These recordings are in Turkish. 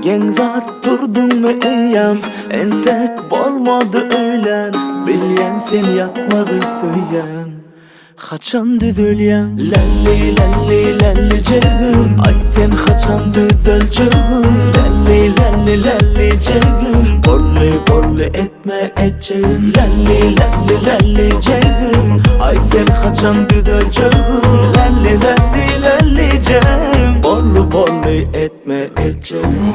Gen zat durdun mu iyam, entek bolmadı öğlen. Bilyen sen yatmağı söylen, haçan düzülyen. Lalli lalli lalli cegim, ay sen haçan düzülcüğüm. Lalli lalli lalli cegim, bolli bolli etme etçeğim. Lalli lalli lalli cegim, ay sen haçan düzülcüğüm. Lalli lalli lalli cegim, bolli bolli etme etçeğim.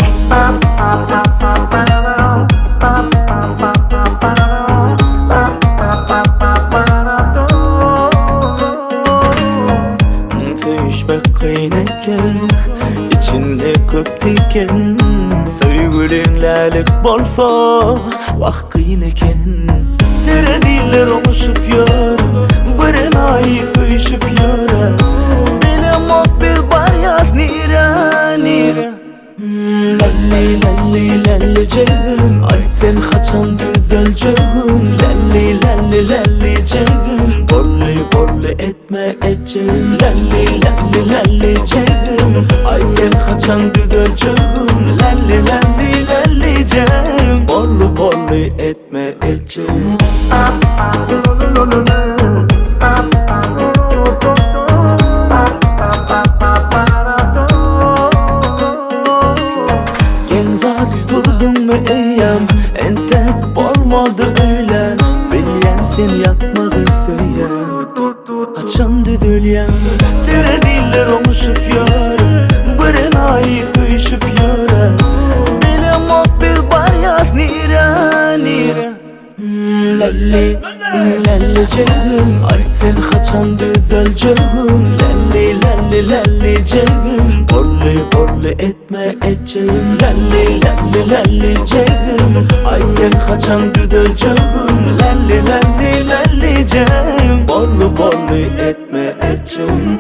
Sevişmek kıyneken, içinde köp diken. Sevgilinlerlik bolsa, vah kıyneken. Sere diller oluşup yör, bir naif üşüp yör. Benim o bir baryaz nira nira. Lalli lalli lalli cegim, ay sen haçan düzülcüğüm. Lalli lalli lalli cegim, bolli bolli etme etçeğim. Lalli lalli lalli cegim, ay sen haçan düzülcüğüm. Lalli lalli lalli cegim, bolli bolli etme etçeğim. Durdun mu iyam, entek bolmadı öğlen. Bilyen sen yatmağı söylen, haçan düzülyen. Sere diller oluşup yör, bir naif üşüp yör. Benim o bir baryaz nira nira. Lalli lalli cegim, ay sen haçan düzülcüğüm. Lalli lalli lalli cegim, bolli bolli etme etçeğim. Lalli lalli lalli cegim, ay sen haçan düzülcüğüm. Lalli lalli lalli cegim, bolli bolli etme etçeğim.